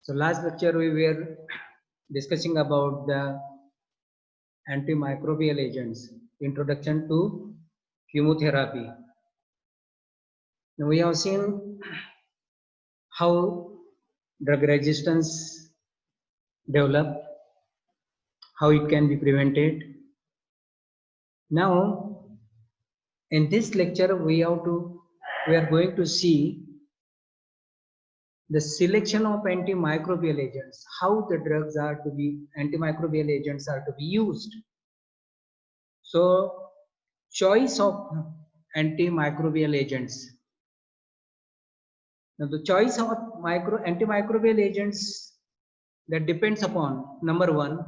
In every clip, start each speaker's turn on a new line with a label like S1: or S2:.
S1: So last lecture we were discussing about the antimicrobial agents, introduction to chemotherapy. Now we have seen how drug resistance develop, how it can be prevented. Now in this lecture we are going to see the selection of antimicrobial agents, how the antimicrobial agents are to be used. So choice of antimicrobial agents. Now the choice of antimicrobial agents, that depends upon number one,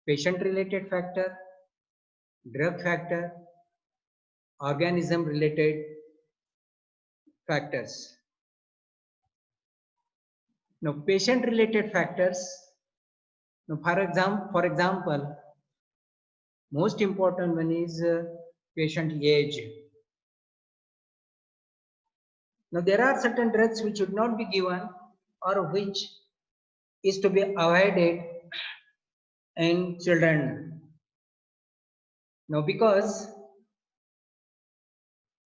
S1: patient related factor, drug factor, organism related factors. Now patient related factors, now for example, most important one is patient age. Now there are certain drugs which should not be given or which is to be avoided in children. Now because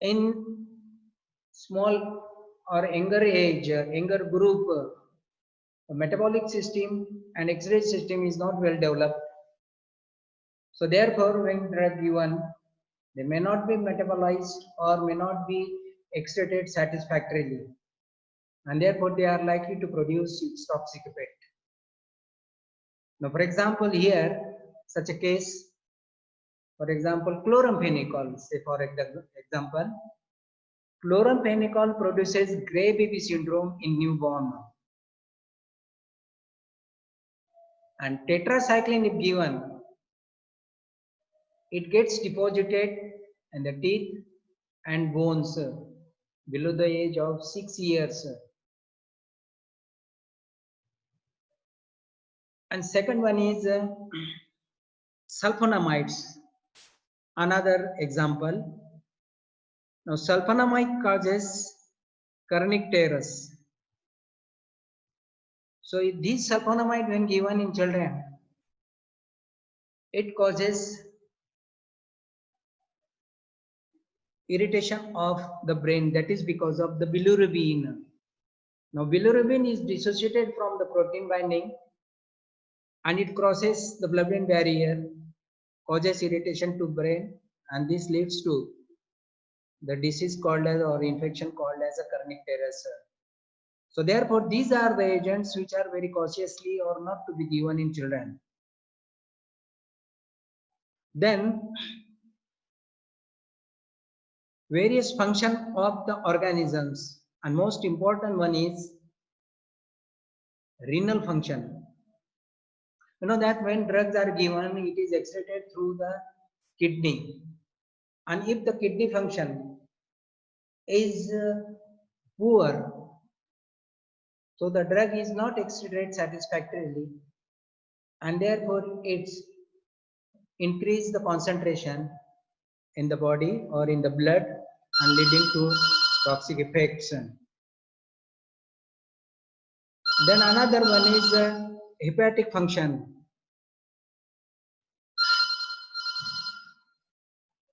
S1: in small or younger age, younger group, the metabolic system and excretory system is not well developed. So therefore when drug given, they may not be metabolized or may not be excreted satisfactorily, and therefore they are likely to produce its toxic effect. Now for example here, such a case, for example chloramphenicol, say for example, chloramphenicol produces gray baby syndrome in newborn, and tetracycline if given, it gets deposited in the teeth and bones below the age of 6 years. And second one is sulfonamides, another example. Now sulfonamide causes kernicterus. So this sulfonamide when given in children, it causes irritation of the brain, that is because of the bilirubin. Now bilirubin is dissociated from the protein binding and it crosses the blood-brain barrier, causes irritation to brain, and this leads to the disease called as, or infection called as a kernicterus. So therefore these are the agents which are very cautiously or not to be given in children. Then various function of the organisms, and most important one is renal function. You know that when drugs are given, it is excreted through the kidney, and if the kidney function is poor, so the drug is not excreted satisfactorily, and therefore it's increase the concentration in the body or in the blood and leading to toxic effects. Then another one is hepatic function.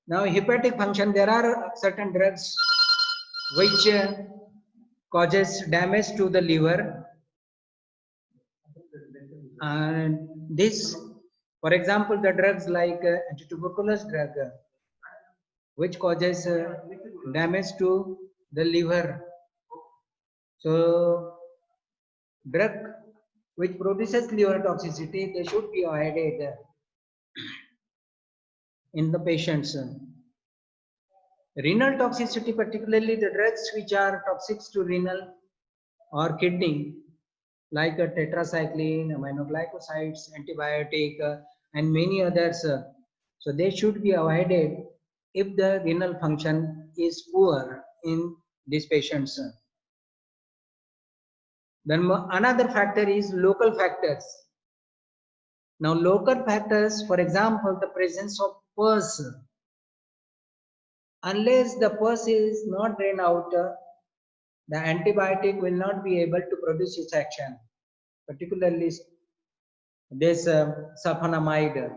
S1: Now hepatic function, there are certain drugs which causes damage to the liver, and this, for example, the drugs like anti-tuberculous drug which causes damage to the liver. So drug which produces liver toxicity, they should be avoided in the patients. Renal toxicity, particularly the drugs which are toxic to renal or kidney, like tetracycline, aminoglycosides, antibiotic, and many others. So they should be avoided if the renal function is poor in these patients. Then another factor is local factors. Now local factors, for example, the presence of pus. Unless the pus is not drained out, the antibiotic will not be able to produce its action. particularly this sulfonamide.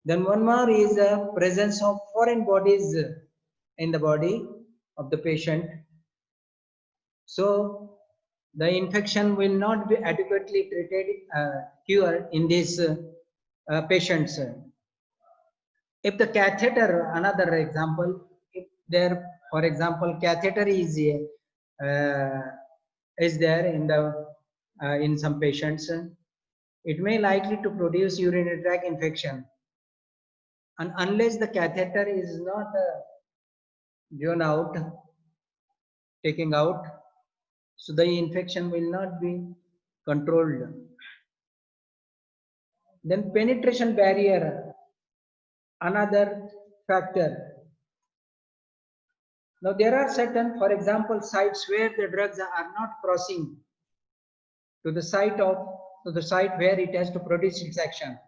S1: Then one more is presence of foreign bodies in the body of the patient. So the infection will not be adequately treated, cured in these patients. If the catheter, another example, if there, for example, catheter is there in the in some patients, it may likely to produce urinary tract infection, and unless the catheter is not drawn out, taking out, so the infection will not be controlled. Then penetration barrier, another factor. Now there are certain, for example, sites where the drugs are not crossing to the site where it has to produce its action.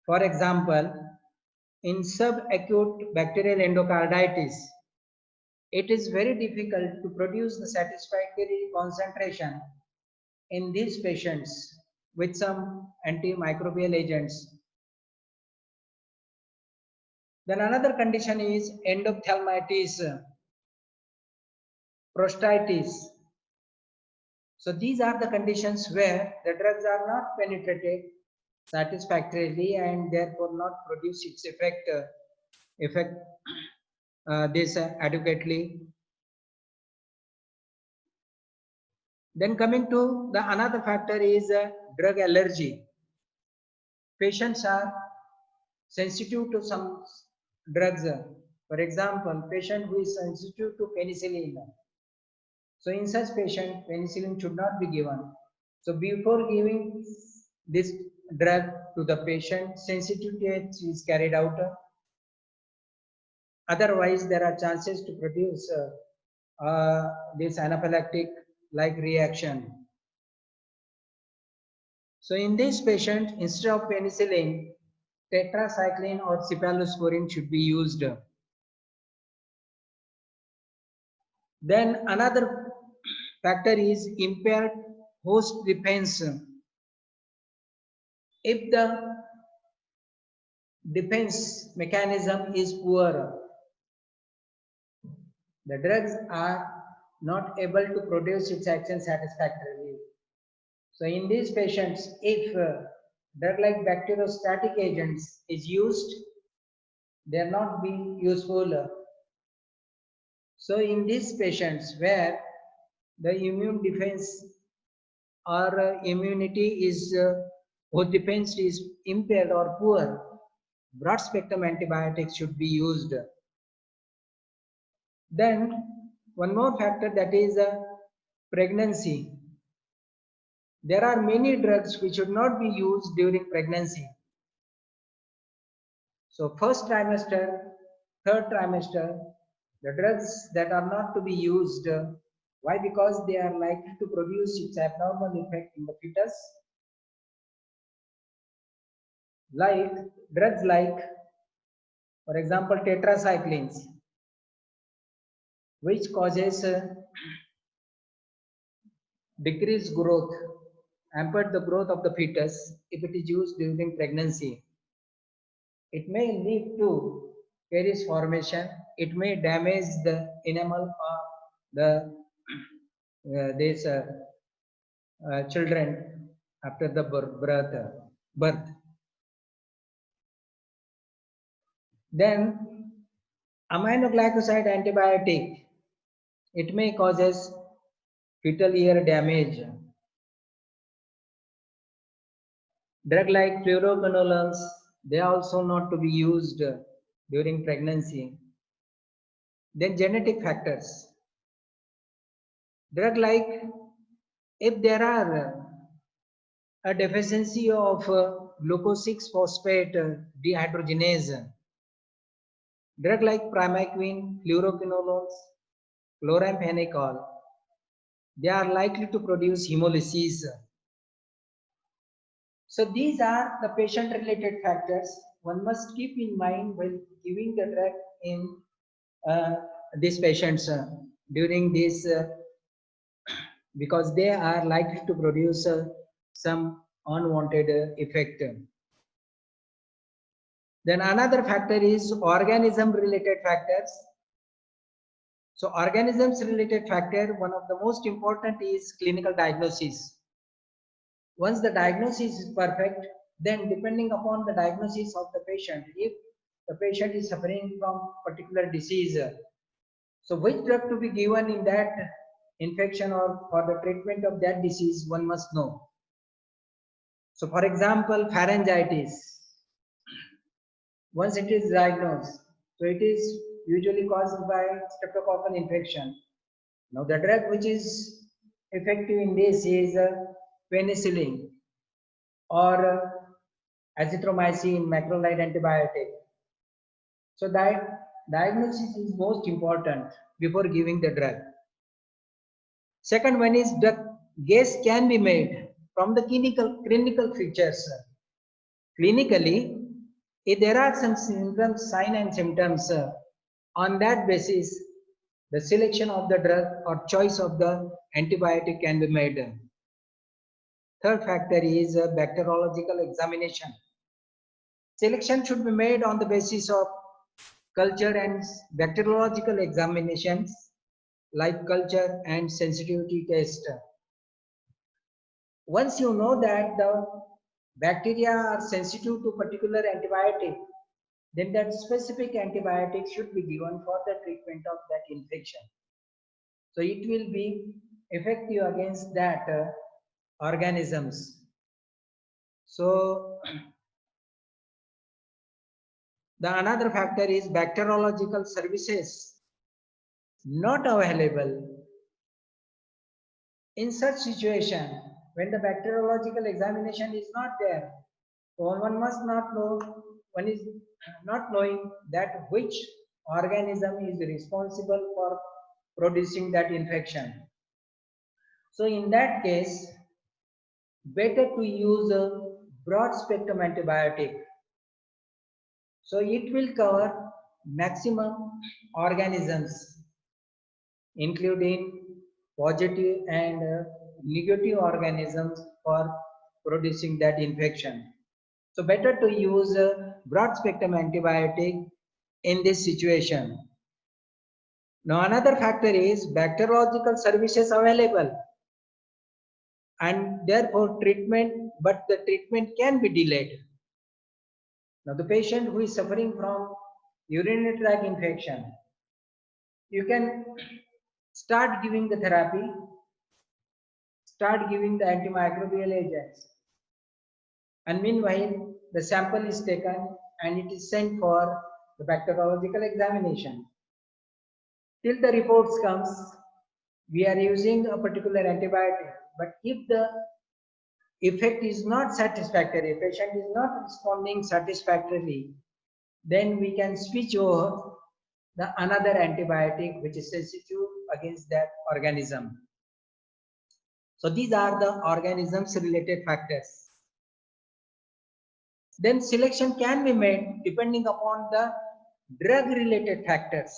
S1: For example, in subacute bacterial endocarditis, it is very difficult to produce the satisfactory concentration in these patients with some antimicrobial agents. Then another condition is endophthalmitis, prostatitis. So these are the conditions where the drugs are not penetrated satisfactorily and therefore not produce its effect adequately. Then coming to the another factor is drug allergy. Patients are sensitive to some drugs. For example, patient who is sensitive to penicillin. So in such patient, penicillin should not be given. So before giving this drug to the patient, sensitivity is carried out. Otherwise, there are chances to produce this anaphylactic like reaction. So in this patient, instead of penicillin, tetracycline or cephalosporin should be used. Then another factor is impaired host defense. If the defense mechanism is poor, the drugs are not able to produce its action satisfactorily. So in these patients, if drug like bacteriostatic agents is used, they are not being useful. So in these patients where the immune defense or immunity is or defense is impaired or poor, broad spectrum antibiotics should be used. Then one more factor, that is pregnancy. There are many drugs which should not be used during pregnancy. So first trimester, third trimester, the drugs that are not to be used. Why? Because they are likely to produce its abnormal effect in the fetus. Like drugs like, for example, tetracyclines, which causes decreased growth, hampered the growth of the fetus if it is used during pregnancy. It may lead to caries formation. It may damage the enamel of the these children after the birth. Then aminoglycoside antibiotic, it may causes fetal ear damage. Drug like fluoroquinolones, they are also not to be used during pregnancy. Then genetic factors. Drug like, if there are a deficiency of glucose 6-phosphate dehydrogenase, drug like primaquine, fluoroquinolones, chloramphenicol, they are likely to produce hemolysis. So these are the patient-related factors one must keep in mind while giving the drug in these patients during this because they are likely to produce some unwanted effect. Then another factor is organism related factors. So organisms related factor, one of the most important is clinical diagnosis. Once the diagnosis is perfect, then depending upon the diagnosis of the patient, if the patient is suffering from particular disease, so which drug to be given in that infection or for the treatment of that disease, one must know. So for example, pharyngitis, once it is diagnosed, so it is usually caused by streptococcal infection. Now the drug which is effective in this is penicillin or azithromycin macrolide antibiotic. So that diagnosis is most important before giving the drug. Second one is the guess can be made from the clinical features. Clinically, if there are some symptoms, sign and symptoms, on that basis, the selection of the drug or choice of the antibiotic can be made. Third factor is bacteriological examination. Selection should be made on the basis of culture and bacteriological examinations like culture and sensitivity test. Once you know that the bacteria are sensitive to particular antibiotic, then that specific antibiotic should be given for the treatment of that infection. So it will be effective against that organisms. So the another factor is bacteriological services not available. In such situation, when the bacteriological examination is not there, so one must not know, one is not knowing that which organism is responsible for producing that infection. So in that case, better to use a broad spectrum antibiotic. So it will cover maximum organisms, including positive and negative organisms for producing that infection. So better to use a broad spectrum antibiotic in this situation. Now another factor is bacteriological services available and therefore treatment, but the treatment can be delayed. Now the patient who is suffering from urinary tract infection, you can start giving the therapy, start giving the antimicrobial agents, and meanwhile the sample is taken and it is sent for the bacteriological examination. Till the reports comes, we are using a particular antibiotic, but if the effect is not satisfactory, patient is not responding satisfactorily, then we can switch over the another antibiotic which is sensitive against that organism. So these are the organisms related factors. Then selection can be made depending upon the drug related factors.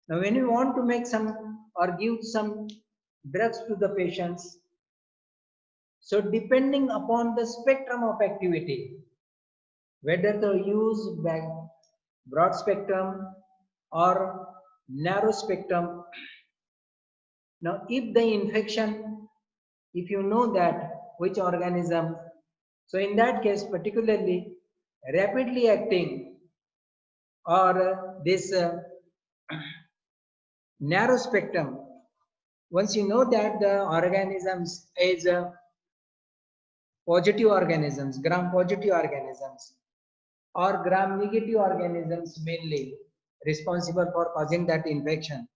S1: Now when you want to make some or give some drugs to the patients, so depending upon the spectrum of activity, whether to use broad spectrum or narrow spectrum. Now if the infection, if you know that which organism, so in that case particularly rapidly acting or this narrow spectrum, once you know that the organisms is positive organisms, gram positive organisms or gram negative organisms mainly responsible for causing that infection,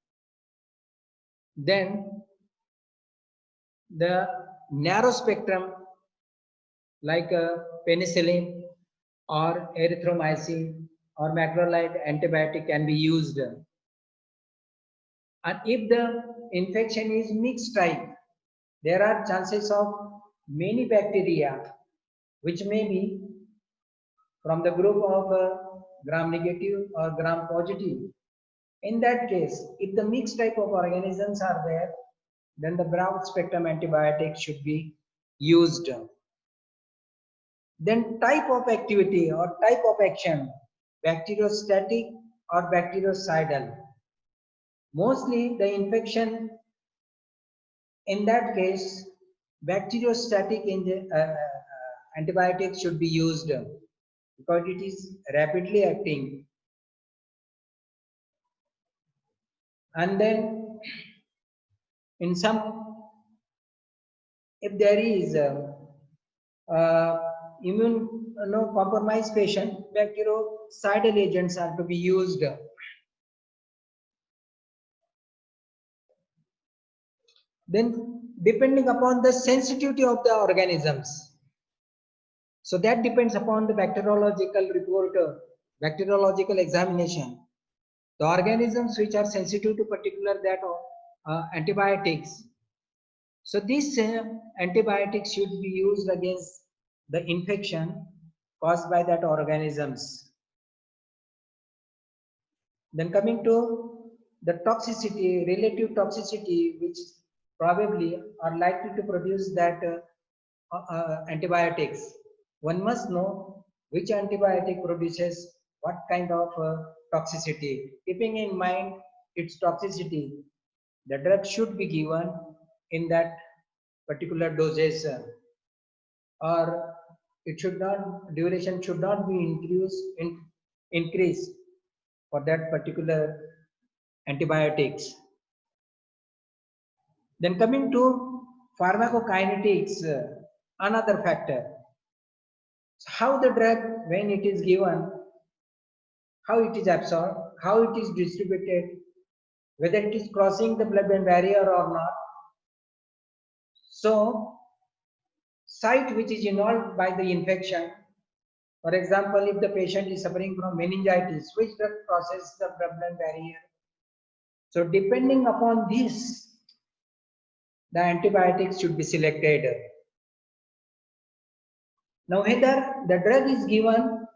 S1: then the narrow spectrum like penicillin or erythromycin or macrolide antibiotic can be used. And if the infection is mixed type, there are chances of many bacteria which may be from the group of gram negative or gram positive. In that case, if the mixed type of organisms are there, then the broad spectrum antibiotic should be used. Then type of activity or type of action, bacteriostatic or bactericidal. Mostly the infection, in that case, bacteriostatic antibiotics should be used because it is rapidly acting. And then in some, if there is immune compromised patient, bactericidal agents are to be used. Then depending upon the sensitivity of the organisms, so that depends upon the bacteriological report, bacteriological examination. The organisms which are sensitive to particular that antibiotics, so these antibiotics should be used against the infection caused by that organisms. Then coming to the toxicity, relative toxicity, which probably are likely to produce that antibiotics. One must know which antibiotic produces what kind of toxicity. Keeping in mind its toxicity, the drug should be given in that particular dosage, or it should not, duration should not be increased for that particular antibiotics. Then coming to pharmacokinetics, another factor. So how the drug, when it is given, how it is absorbed, how it is distributed, whether it is crossing the blood-brain barrier or not. So, site which is involved by the infection, for example, if the patient is suffering from meningitis, which drug crosses the blood-brain barrier? So, depending upon this, the antibiotics should be selected. Now, whether the drug is given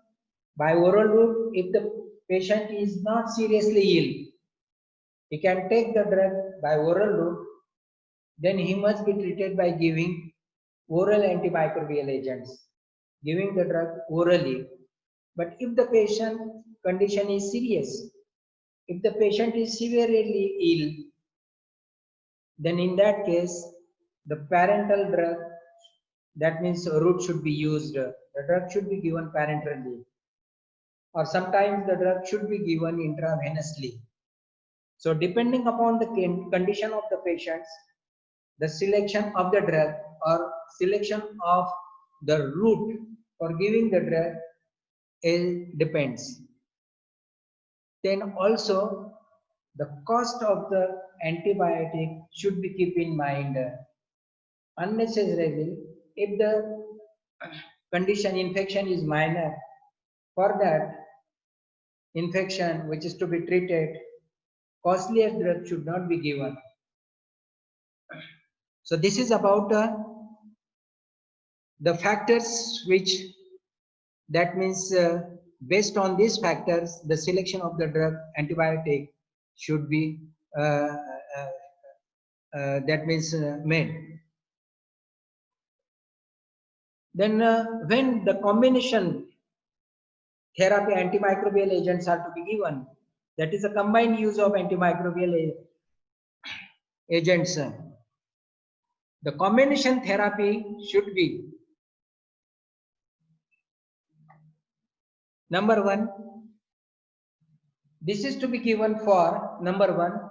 S1: by oral route, if the patient is not seriously ill, he can take the drug by oral route, then he must be treated by giving oral antimicrobial agents, giving the drug orally. But if the patient condition is serious, if the patient is severely ill, then in that case, the parenteral drug, that means route should be used. The drug should be given parenterally, or sometimes the drug should be given intravenously. So depending upon the condition of the patients, the selection of the drug or selection of the route for giving the drug depends. Then also the cost of the antibiotic should be kept in mind. Unnecessarily, if the condition infection is minor, for that infection which is to be treated, costlier drug should not be given. So this is about the factors which, that means based on these factors, the selection of the drug antibiotic should be that means made. Then when the combination therapy antimicrobial agents are to be given, that is a combined use of antimicrobial agents. The combination therapy should be number one. This is to be given for number one,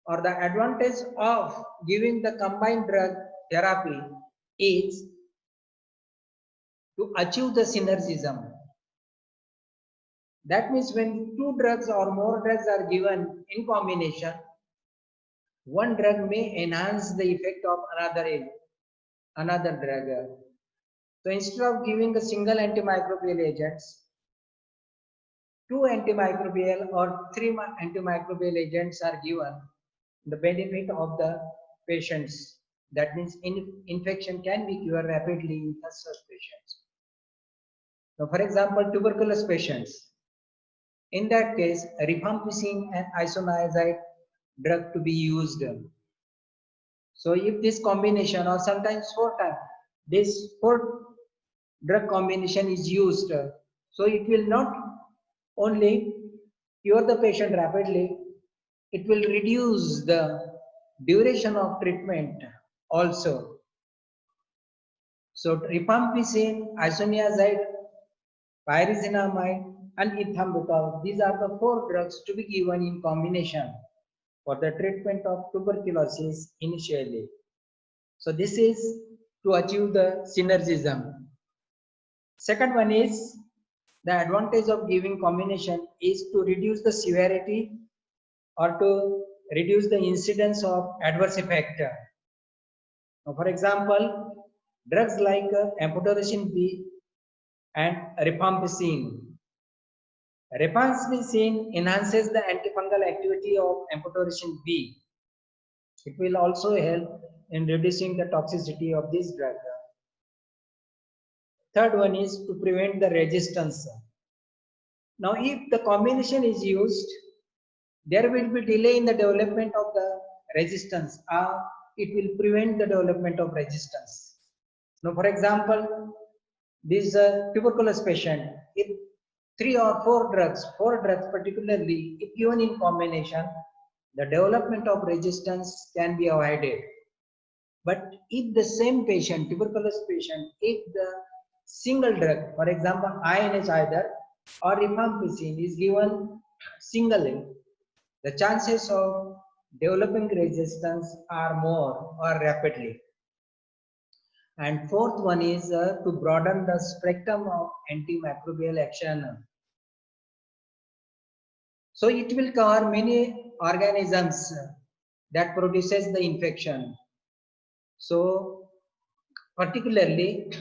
S1: or the advantage of giving the combined drug therapy is to achieve the synergism. That means when two drugs or more drugs are given in combination, one drug may enhance the effect of another drug. So instead of giving a single antimicrobial agents, two antimicrobial or three antimicrobial agents are given, the benefit of the patients. That means infection can be cured rapidly in such patients. Now, for example, tuberculosis patients. In that case, rifampicin and isoniazid drug to be used. So if this combination or sometimes 4 times, this 4 drug combination is used, so it will not only cure the patient rapidly, it will reduce the duration of treatment also. So rifampicin, isoniazid, pyrazinamide and ethambutol, these are the 4 drugs to be given in combination for the treatment of tuberculosis initially. So this is to achieve the synergism. Second one is the advantage of giving combination is to reduce the severity or to reduce the incidence of adverse effect. Now, for example, drugs like amphotericin B and rifampicin. Rifampicin enhances the antifungal activity of amphotericin B. It will also help in reducing the toxicity of this drug. Third one is to prevent the resistance. Now, if the combination is used, there will be delay in the development of the resistance. It will prevent the development of resistance. Now, for example, this tuberculosis patient, if 4 drugs particularly, if given in combination, the development of resistance can be avoided. But if the same patient, tuberculosis patient, if the single drug, for example, INH either or rifampicin is given singly, the chances of developing resistance are more or rapidly. And fourth one is to broaden the spectrum of antimicrobial action. So it will cover many organisms that produces the infection. So particularly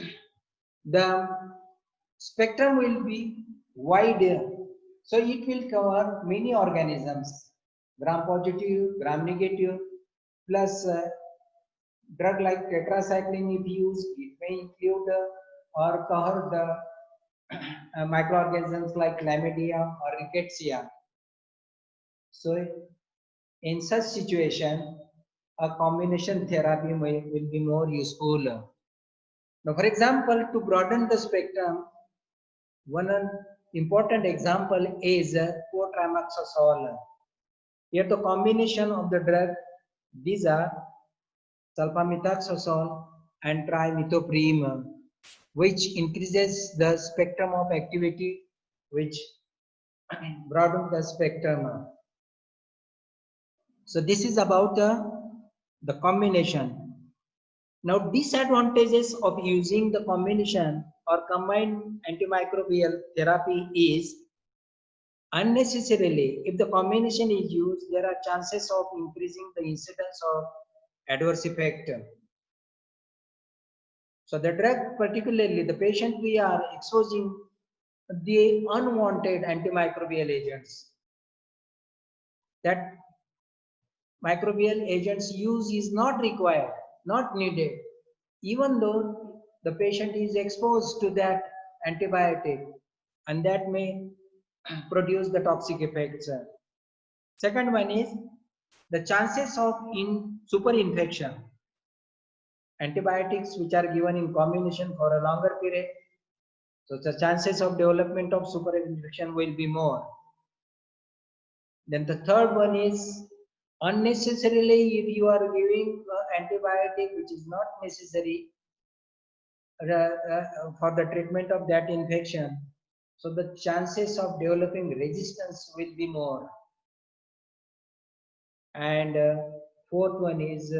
S1: the spectrum will be wide. So it will cover many organisms, gram positive, gram negative, plus drug like tetracycline if used, it may include or cover the microorganisms like chlamydia or rickettsia. So in such situation, a combination therapy will be more useful. Now, for example, to broaden the spectrum, one important example is cotrimoxazole. Here the combination of the drug, these are sulfamethoxazole and trimethoprim, which increases the spectrum of activity, which broadens the spectrum. So this is about the combination. Now, disadvantages of using the combination or combined antimicrobial therapy is unnecessarily, if the combination is used, there are chances of increasing the incidence of adverse effect. So the drug, particularly the patient, we are exposing the unwanted antimicrobial agents. That microbial agents use is not required, not needed, even though the patient is exposed to that antibiotic, and that may produce the toxic effects. Second one is the chances of super infection. Antibiotics which are given in combination for a longer period, so the chances of development of super infection will be more. Then the third one is unnecessarily, if you are giving antibiotic which is not necessary for the treatment of that infection, so the chances of developing resistance will be more. And fourth one is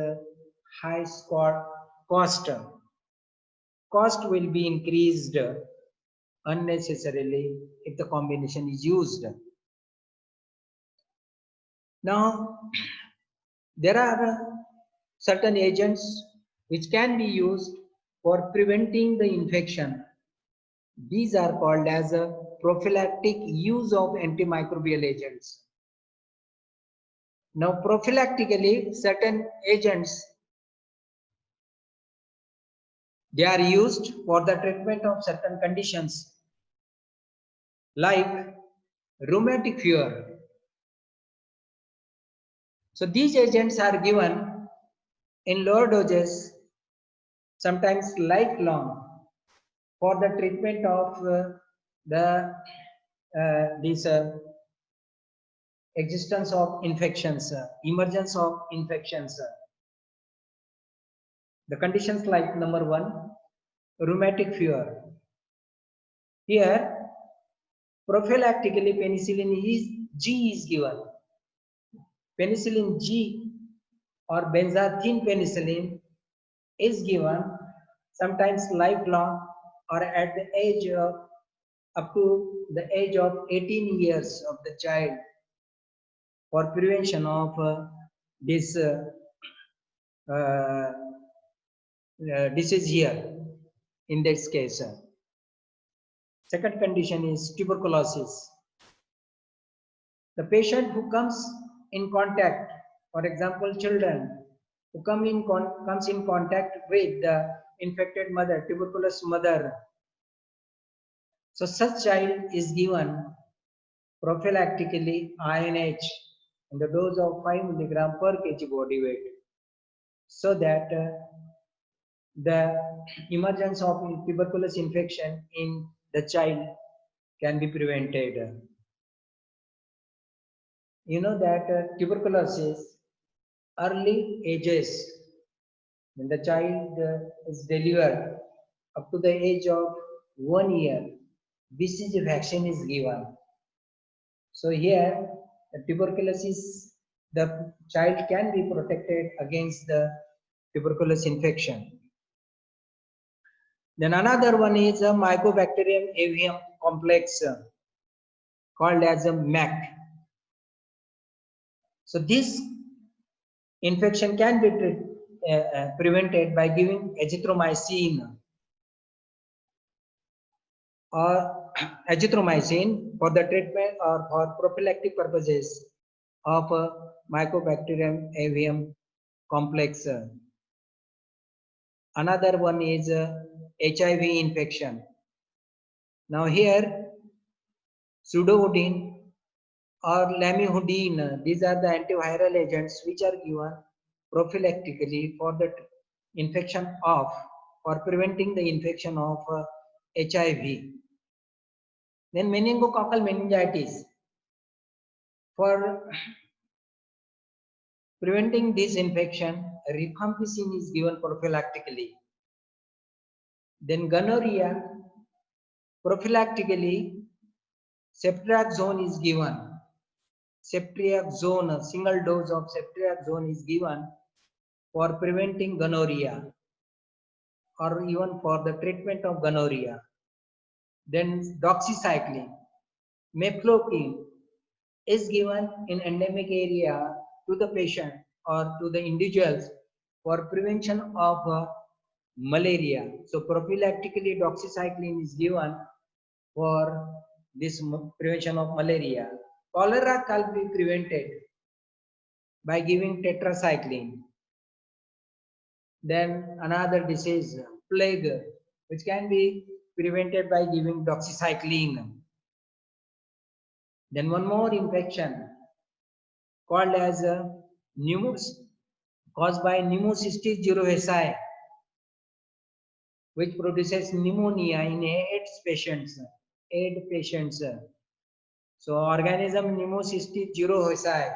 S1: high cost. Cost will be increased unnecessarily if the combination is used. Now, there are certain agents which can be used for preventing the infection. These are called as a prophylactic use of antimicrobial agents. Now, prophylactically, certain agents, they are used for the treatment of certain conditions like rheumatic fever. So these agents are given in lower doses, sometimes lifelong, for the treatment of this existence of infections, emergence of infections. The conditions like number 1, rheumatic fever. Here, prophylactically penicillin G is given. Penicillin G or benzathine penicillin is given sometimes lifelong or at the age of up to the age of 18 years of the child for prevention of this disease here in this case. Second condition is tuberculosis. The patient who comes in contact, for example, children who comes in contact with the infected mother, tuberculous mother. So such child is given prophylactically INH in the dose of 5 milligram per kg body weight, so that the emergence of tuberculosis infection in the child can be prevented. You know that tuberculosis early ages, when the child is delivered up to the age of 1 year, BCG vaccine is given. So here, the tuberculosis, the child can be protected against the tuberculosis infection. Then another one is a Mycobacterium avium complex called as a MAC. So this infection can be prevented by giving azithromycin or azithromycin for the treatment or for prophylactic purposes of Mycobacterium avium complex. Another one is HIV infection. Now here, pseudohodine or lamivudine, these are the antiviral agents which are given prophylactically for the infection of, or preventing the infection of HIV. Then meningococcal meningitis. For preventing this infection, rifampicin is given prophylactically. Then gonorrhea, prophylactically, ceftriaxone is given. Ceftriaxone, a single dose of ceftriaxone is given for preventing gonorrhea or even for the treatment of gonorrhea. Then doxycycline, mefloquine is given in endemic area to the patient or to the individuals for prevention of malaria. So prophylactically doxycycline is given for this prevention of malaria. Cholera can be prevented by giving tetracycline. Then another disease, plague, which can be prevented by giving doxycycline. Then one more infection called as caused by Pneumocystis jirovecii, which produces pneumonia in AIDS patients. So organism Pneumocystis jirovecii.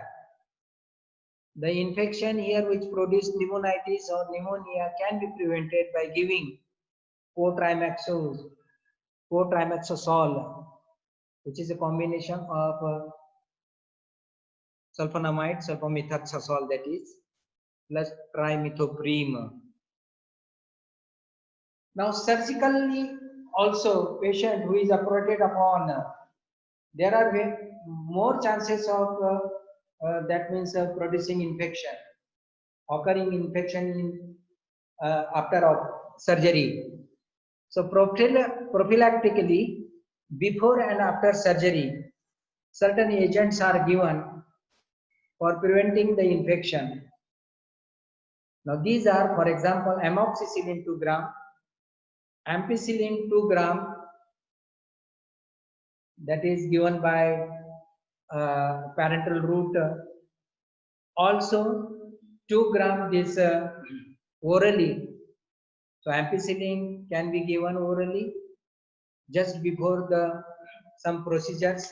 S1: The infection here which produces pneumonitis or pneumonia can be prevented by giving cotrimazole, which is a combination of sulfonamide, sulfamethoxazole, that is, plus trimethoprim. Now surgically also patient who is operated upon, there are more chances of that means producing infection, occurring infection in after surgery. So prophylactically, before and after surgery, certain agents are given for preventing the infection. Now these are, for example, amoxicillin 2 gram, ampicillin 2 gram, that is given by parenteral route. Also 2 gram this orally. So ampicillin can be given orally just before the some procedures,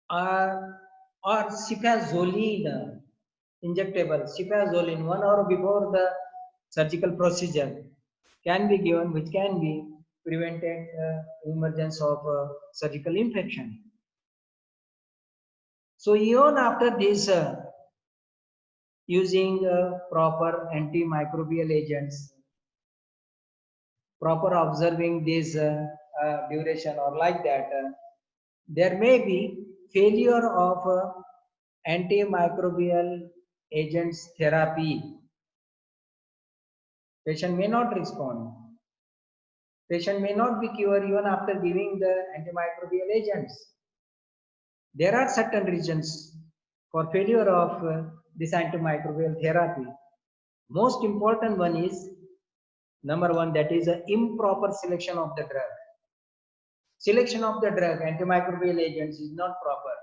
S1: or cefazolin injectable cefazolin 1 hour before the surgical procedure can be given, which can be prevented emergence of surgical infection. So even after this, using proper antimicrobial agents, proper observing this duration or like that, there may be failure of antimicrobial agents therapy. Patient may not respond. Patient may not be cured even after giving the antimicrobial agents. There are certain reasons for failure of this antimicrobial therapy. Most important one is number one, that is an improper selection of the drug. Selection of the drug, antimicrobial agents, is not proper.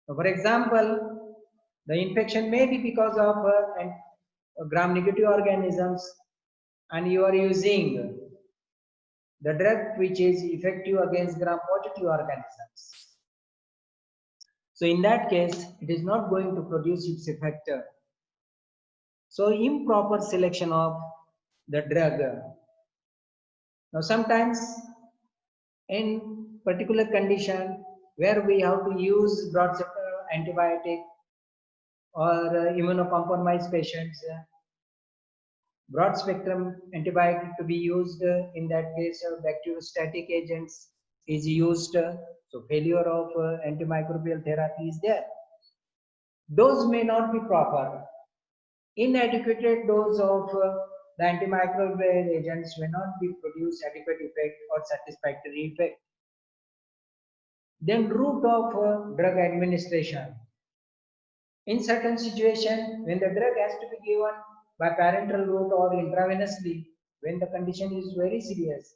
S1: So for example, the infection may be because of gram-negative organisms, and you are using the drug which is effective against gram-positive organisms. So in that case, it is not going to produce its effect. So improper selection of the drug. Now sometimes in particular condition where we have to use broad spectrum antibiotic or immunocompromised patients, broad spectrum antibiotic to be used, in that case bacteriostatic agents is used, so failure of antimicrobial therapy is there. Dose may not be proper. Inadequate dose of the antimicrobial agents may not be produce adequate effect or satisfactory effect. Then route of drug administration. In certain situation, when the drug has to be given by parenteral route or intravenously, when the condition is very serious,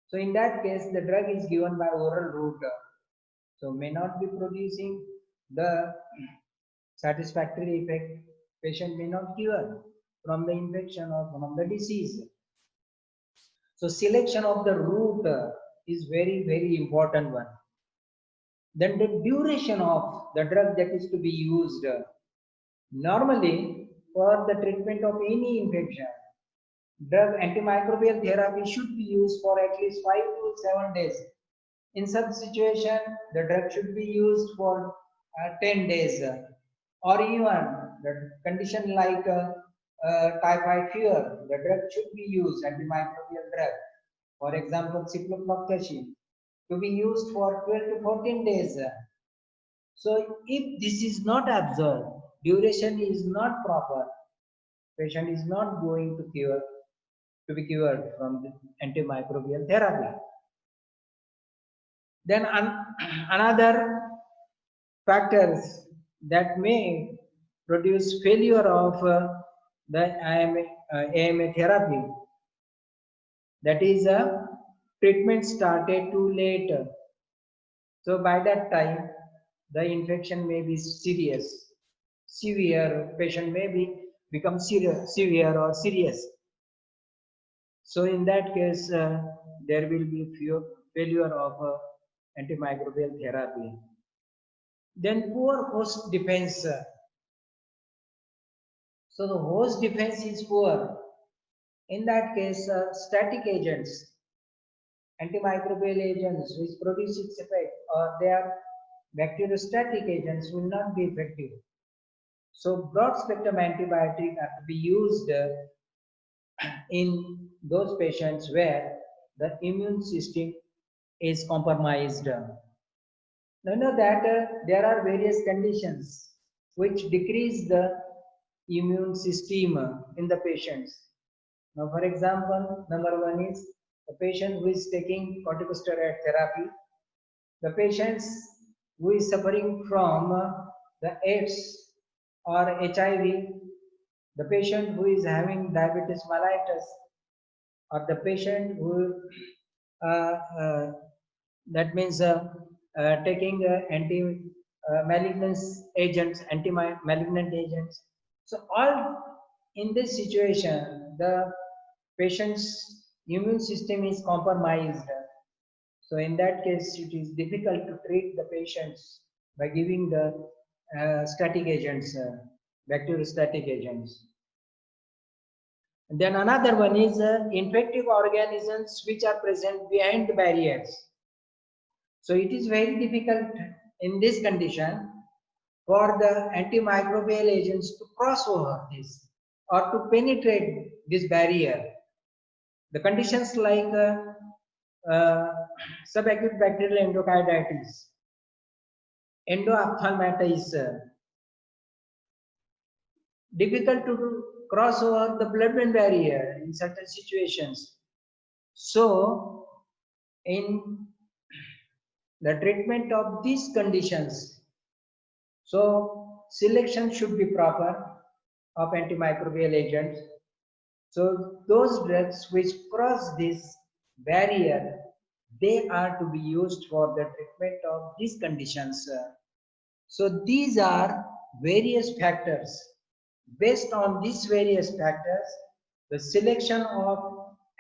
S1: so in that case the drug is given by oral route, so may not be producing the satisfactory effect. Patient may not cure from the infection or from the disease. So selection of the route is very important one. Then the duration of the drug that is to be used. Normally, for the treatment of any infection, drug antimicrobial therapy should be used for at least 5 to 7 days. In such situation, the drug should be used for 10 days, or even the condition like typhoid fever, the drug should be used, antimicrobial drug. For example, ciprofloxacin, to be used for 12 to 14 days. So if this is not observed, duration is not proper, patient is not going to be cured from the antimicrobial therapy. Then another factors that may produce failure of the AMA therapy, that is treatment started too late. So by that time, the infection may be serious, severe, patient may become severe or serious. So in that case, there will be failure of antimicrobial therapy. Then poor host defense. So the host defense is poor. In that case, static agents, antimicrobial agents which produce its effect, or they are bacteriostatic agents, will not be effective. So broad spectrum antibiotic are to be used in those patients where the immune system is compromised. Now know that there are various conditions which decrease the immune system in the patients. Now, for example, number one is the patient who is taking corticosteroid therapy, the patients who is suffering from the AIDS or HIV, the patient who is having diabetes mellitus, or the patient who that means taking malignant agents, anti-malignant agents. So all in this situation, the patient's immune system is compromised. So in that case, it is difficult to treat the patients by giving the static agents, bacteriostatic agents. And then another one is infective organisms which are present behind the barriers. So it is very difficult in this condition for the antimicrobial agents to cross over this or to penetrate this barrier. The conditions like subacute bacterial endocarditis, endoophthalmitis, difficult to cross over the blood-brain barrier in certain situations. So, in the treatment of these conditions, so selection should be proper of antimicrobial agents. So those drugs which cross this barrier, they are to be used for the treatment of these conditions. So these are various factors. Based on these various factors, the selection of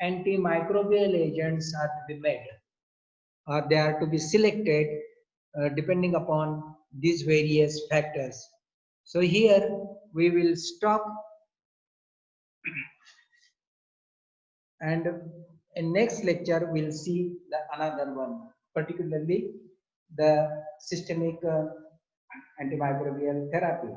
S1: antimicrobial agents are to be made, or they are to be selected depending upon these various factors. So here we will stop, and in next lecture we'll see another one, particularly the systemic antimicrobial therapy.